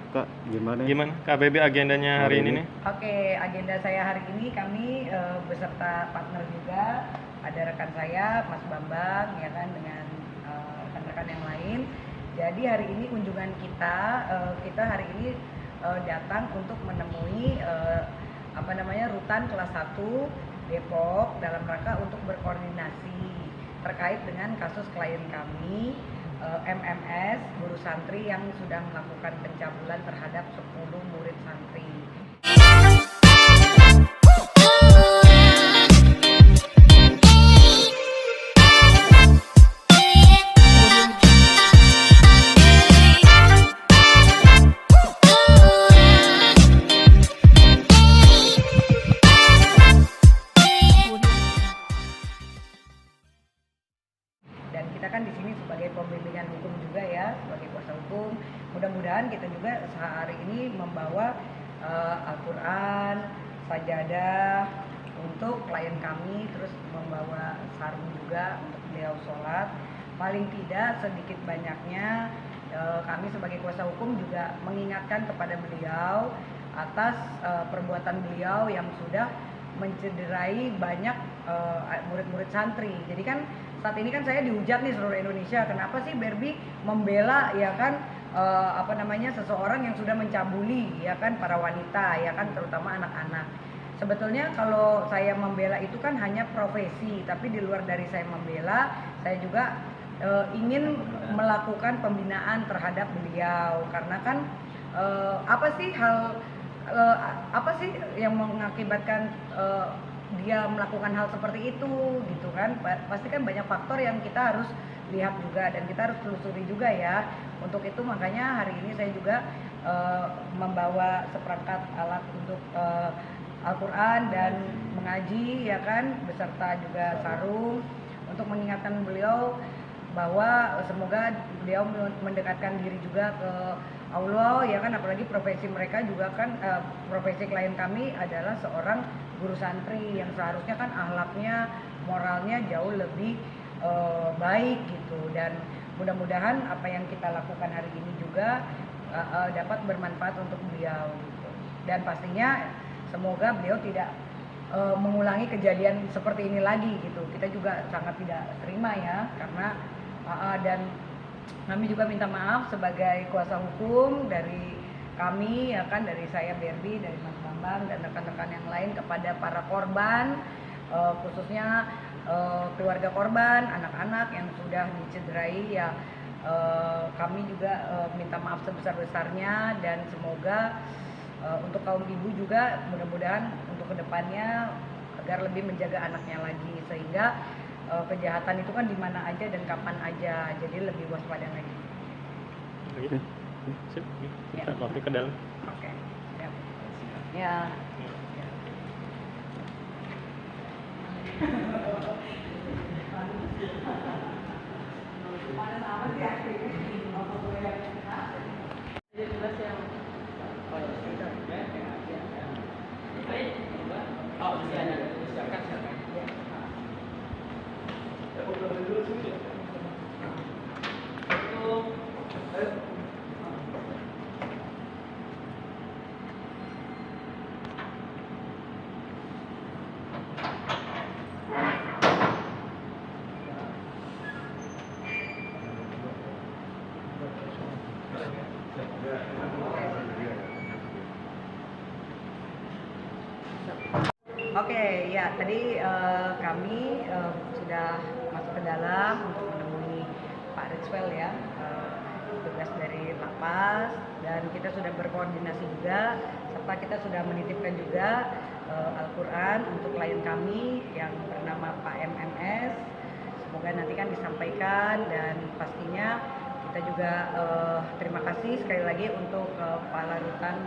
Kak, gimana? Gimana KBB agendanya hari ini nih? Oke, agenda saya hari ini kami beserta partner juga, ada rekan saya Mas Bambang ya kan dengan rekan-rekan yang lain. Jadi hari ini kunjungan kita hari ini datang untuk menemui rutan kelas 1 Depok dalam rangka untuk berkoordinasi terkait dengan kasus klien kami MMS, guru santri yang sudah melakukan pencabulan terhadap 10 murid santri. Dan kita kan di sini sebagai pembimbingan hukum juga ya, sebagai kuasa hukum. Mudah-mudahan kita juga sehari ini membawa Al-Quran, sajadah untuk klien kami, terus membawa sarung juga untuk beliau sholat. Paling tidak sedikit banyaknya kami sebagai kuasa hukum juga mengingatkan kepada beliau atas perbuatan beliau yang sudah mencederai banyak murid-murid santri. Jadi kan saat ini kan saya dihujat nih seluruh Indonesia, kenapa sih Berbi membela ya kan seseorang yang sudah mencabuli ya kan para wanita ya kan, terutama anak-anak. Sebetulnya kalau saya membela itu kan hanya profesi, tapi di luar dari saya membela, saya juga ingin melakukan pembinaan terhadap beliau, karena kan apa sih yang mengakibatkan dia melakukan hal seperti itu gitu kan. Pasti kan banyak faktor yang kita harus lihat juga dan kita harus telusuri juga ya. Untuk itu makanya hari ini saya juga membawa seperangkat alat untuk Al-Quran dan mengaji ya kan, beserta juga sarung untuk mengingatkan beliau bahwa semoga beliau mendekatkan diri juga ke Allah ya kan, apalagi profesi mereka juga kan profesi klien kami adalah seorang guru santri yang seharusnya kan akhlaknya, moralnya jauh lebih baik gitu. Dan mudah-mudahan apa yang kita lakukan hari ini juga dapat bermanfaat untuk beliau gitu. Dan pastinya semoga beliau tidak mengulangi kejadian seperti ini lagi gitu. Kita juga sangat tidak terima ya, karena dan kami juga minta maaf sebagai kuasa hukum dari kami ya kan, dari saya Berbi, dari Mas Bambang dan rekan-rekan yang lain kepada para korban, khususnya keluarga korban, anak-anak yang sudah dicederai ya. Kami juga minta maaf sebesar-besarnya, dan semoga untuk kaum ibu juga mudah-mudahan untuk kedepannya agar lebih menjaga anaknya lagi, sehingga kejahatan itu kan di mana aja dan kapan aja, jadi lebih waspada lagi. Sip, kita masuk ke dalam. Oke. Ya. Oke, ya tadi kami sudah masuk ke dalam untuk menemui Pak Rizwel ya, tugas dari Lapas, dan kita sudah berkoordinasi juga, serta kita sudah menitipkan juga Al-Quran untuk klien kami yang bernama Pak MMS. Semoga nanti kan disampaikan, dan pastinya kita juga terima kasih sekali lagi untuk Kepala Rutan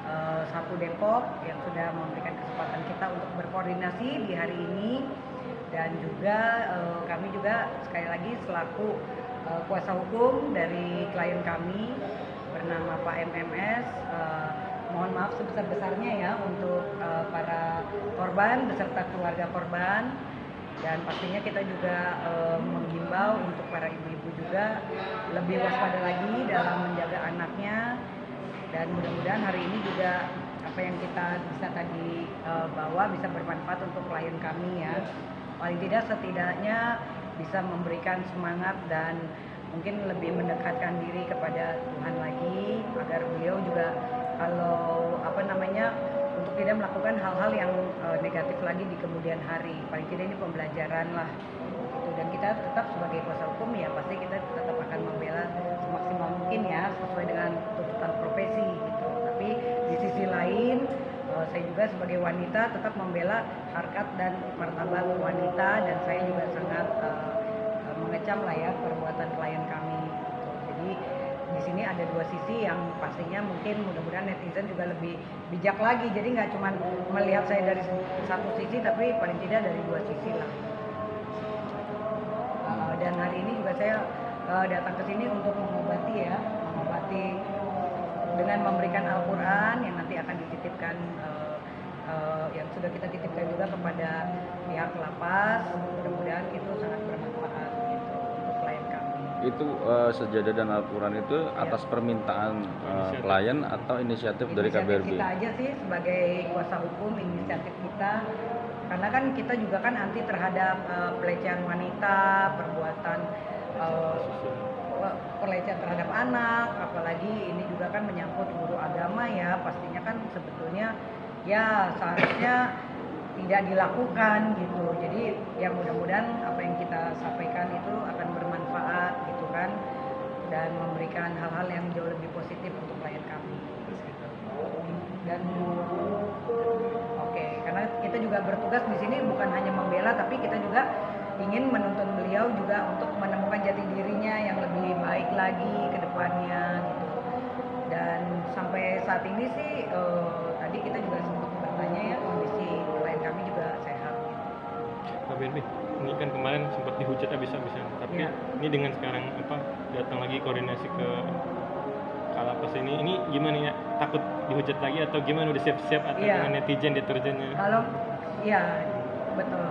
1 Depok yang sudah memberikan kesempatan kita untuk berkoordinasi di hari ini. Dan juga kami juga sekali lagi selaku kuasa hukum dari klien kami bernama Pak MMS, mohon maaf sebesar-besarnya ya untuk para korban beserta keluarga korban. Dan pastinya kita juga menghimbau untuk para ibu-ibu juga lebih waspada lagi dalam menjaga anaknya, dan Dan mudah-mudahan hari ini juga apa yang kita bisa tadi bawa bisa bermanfaat untuk klien kami ya. Paling tidak setidaknya bisa memberikan semangat dan mungkin lebih mendekatkan diri kepada Tuhan lagi, agar beliau juga kalau untuk tidak melakukan hal-hal yang negatif lagi di kemudian hari. Paling tidak ini pembelajaran lah gitu. Dan kita tetap sebagai kuasa hukum ya pasti kita tetap akan membela semaksimal mungkin ya sesuai dengan tuntutan profesi gitu. Tapi di sisi lain saya juga sebagai wanita tetap membela harkat dan martabat wanita, dan saya juga sangat mengecam lah ya perbuatan klien kami gitu. Jadi di sini ada dua sisi yang pastinya mungkin mudah-mudahan netizen juga lebih bijak lagi, jadi nggak cuma melihat saya dari satu sisi tapi paling tidak dari dua sisi lah. Dan hari ini juga saya datang ke sini untuk mengobati dengan memberikan Al-Quran yang nanti akan dititipkan yang sudah kita titipkan juga kepada pihak lapas. Mudah-mudahan itu sangat bermanfaat gitu untuk klien kami. Itu sejadah dan Al-Quran itu atas permintaan klien atau inisiatif dari KBRB? Kita aja sih sebagai kuasa hukum, inisiatif kita, karena kan kita juga kan anti terhadap pelecehan wanita, perbuatan pelecehan terhadap anak, apalagi ini juga kan menyangkut guru agama ya, pastinya kan sebetulnya ya seharusnya tidak dilakukan gitu. Jadi ya mudah-mudahan apa yang kita sampaikan itu akan bermanfaat gitu kan, dan memberikan hal-hal yang jauh lebih positif untuk klien kami. Dan karena kita juga bertugas di sini bukan hanya membela, tapi kita juga ingin menuntun beliau juga untuk menemukan jati dirinya yang lebih baik lagi ke depannya gitu. Dan sampai saat ini sih tadi kita juga sempat bertanya ya, kondisi klien kami juga sehat gitu. Pak BRB, ini kan kemarin sempat dihujat habis-habisan, tapi ini dengan sekarang datang lagi koordinasi ke Kalapas ini gimana ya, takut dihujat lagi atau gimana, udah siap-siap atau dengan netizen deterjennya? Kalau betul.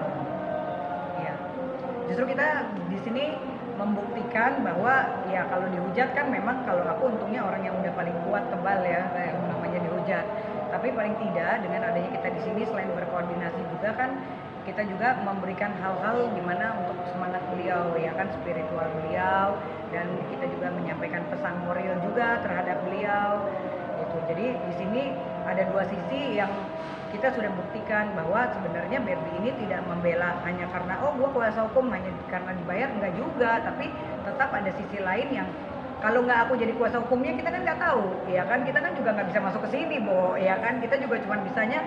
Justru kita di sini membuktikan bahwa ya kalau dihujat kan memang, kalau aku untungnya orang yang udah paling kuat tebal ya yang namanya dihujat. Tapi paling tidak dengan adanya kita di sini selain berkoordinasi juga kan kita juga memberikan hal-hal gimana untuk semangat beliau ya kan, spiritual beliau, dan kita juga menyampaikan pesan moral juga terhadap beliau gitu. Jadi di sini ada dua sisi yang kita sudah buktikan bahwa sebenarnya BRB ini tidak membela hanya karena gua kuasa hukum hanya karena dibayar, enggak juga, tapi tetap ada sisi lain yang kalau nggak aku jadi kuasa hukumnya kita kan nggak tahu ya kan, kita kan juga nggak bisa masuk ke sini ya kan, kita juga cuma bisanya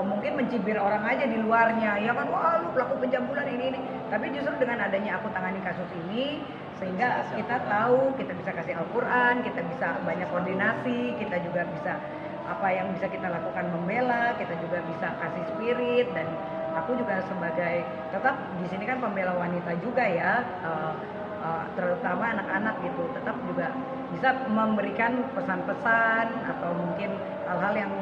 mungkin mencibir orang aja di luarnya ya kan, wah lu pelaku pencabulan ini, tapi justru dengan adanya aku tangani kasus ini sehingga kita tahu, kita bisa kasih Al-Quran, kita bisa banyak koordinasi, kita juga bisa apa yang bisa kita lakukan membela, kita juga bisa kasih spirit, dan aku juga sebagai tetap di sini kan pembela wanita juga ya, terutama anak-anak gitu, tetap juga bisa memberikan pesan-pesan atau mungkin hal-hal yang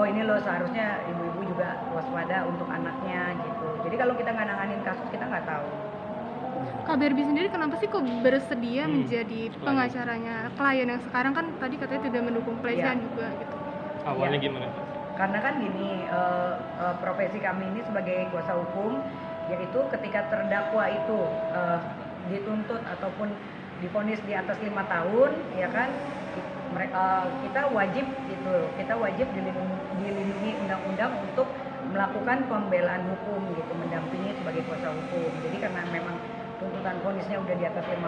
ini loh seharusnya ibu-ibu juga waspada untuk anaknya gitu. Jadi kalau kita nggak nanganin kasus kita nggak tahu. KBRB sendiri kenapa sih kok bersedia menjadi pengacaranya klien yang sekarang, kan tadi katanya tidak mendukung pelecehan juga gitu? Awalnya gimana? Karena kan gini, profesi kami ini sebagai kuasa hukum, yaitu ketika terdakwa itu dituntut ataupun divonis di atas 5 tahun, ya kan, kita wajib dilindungi undang-undang untuk melakukan pembelaan hukum gitu, mendampingi sebagai kuasa hukum. Jadi karena memang tuntutan vonisnya udah di atas 5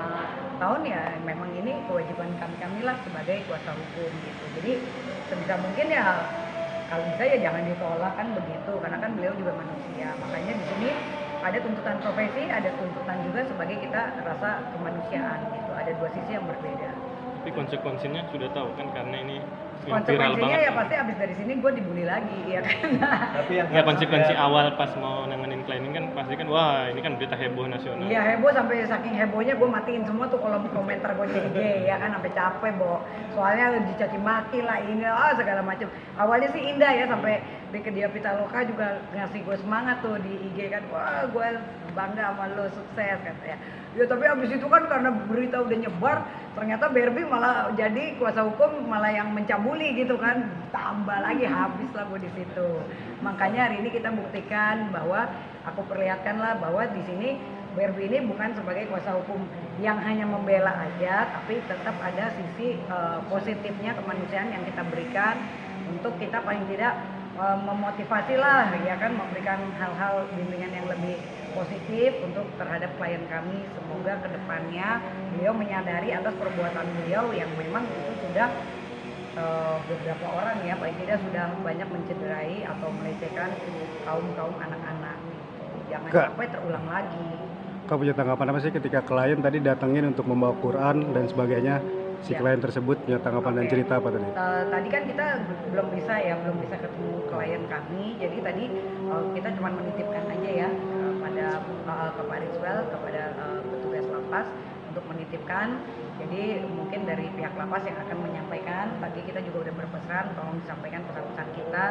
tahun ya, memang ini kewajiban kami lah sebagai kuasa hukum gitu. Jadi sebisa mungkin ya kalau bisa ya jangan ditolak kan begitu, karena kan beliau juga manusia. Makanya di sini ada tuntutan profesi, ada tuntutan juga sebagai kita rasa kemanusiaan gitu. Ada dua sisi yang berbeda. Tapi konsekuensinya sudah tahu kan, karena ini yang viral banget. Ya pasti abis dari sini gue dibully lagi ya kan. Tapi yang nggak, konsekuensi awal pas mau nanganin klien ini kan pasti kan, wah ini kan berita heboh nasional. Iya heboh, sampai saking hebohnya gue matiin semua tuh kolom komentar gue di IG ya kan, sampai capek soalnya dicaci maki lah ini segala macam. Awalnya sih indah ya, sampai Rike Dia Pitaloka juga ngasih gue semangat tuh di IG kan, wah gue bangga sama lo, sukses katanya. Ya tapi abis itu kan karena berita udah nyebar, ternyata BRB malah jadi kuasa hukum malah yang mencabuli gitu kan, tambah lagi habis lah gue di situ. Makanya hari ini kita buktikan bahwa aku perlihatkan lah bahwa di sini BRB ini bukan sebagai kuasa hukum yang hanya membela aja, tapi tetap ada sisi positifnya kemanusiaan yang kita berikan untuk kita paling tidak memotivasi lah ya kan, memberikan hal-hal bimbingan yang lebih positif untuk terhadap klien kami. Semoga kedepannya beliau menyadari atas perbuatan beliau yang memang itu sudah beberapa orang ya paling tidak sudah banyak mencederai atau melecehkan kaum anak-anak gitu. Jangan sampai terulang lagi. Kau punya tanggapan apa sih ketika klien tadi datengin untuk membawa Quran dan sebagainya? Si klien tersebut punya tanggapan dan cerita apa tadi? Tadi kan kita belum bisa ketemu klien kami. Jadi tadi kita cuma menitipkan aja ya ke Pak Rizwel, kepada petugas lapas untuk menitipkan. Jadi mungkin dari pihak lapas yang akan menyampaikan. Tadi kita juga udah berpesan tolong disampaikan pesan-pesan kita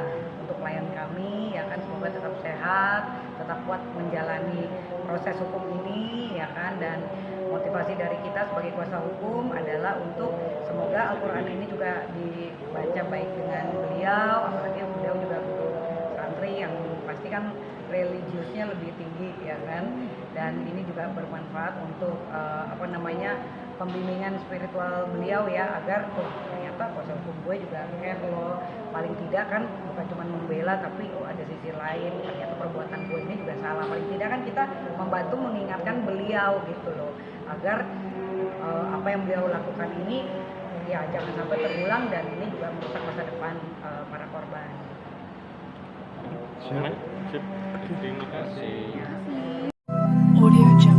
untuk klien kami ya kan, semoga tetap sehat, tetap kuat menjalani proses hukum ini ya kan. Dan motivasi dari kita sebagai kuasa hukum adalah untuk semoga Al-Quran ini juga dibaca baik dengan beliau, apalagi beliau juga guru santri yang pasti kan religiusnya lebih tinggi ya kan. Dan ini juga bermanfaat untuk pembimbingan spiritual beliau ya, agar ternyata kuasa hukum gue juga care loh, paling tidak kan bukan cuma membela tapi ada sisi lain, ternyata perbuatan gue ini juga salah. Paling tidak kan kita membantu mengingatkan beliau gitu loh, agar apa yang beliau lakukan ini ya jangan sampai terulang dan ini juga merusak masa depan para korban. Sip. Terima kasih. Ya. Audio Jungle.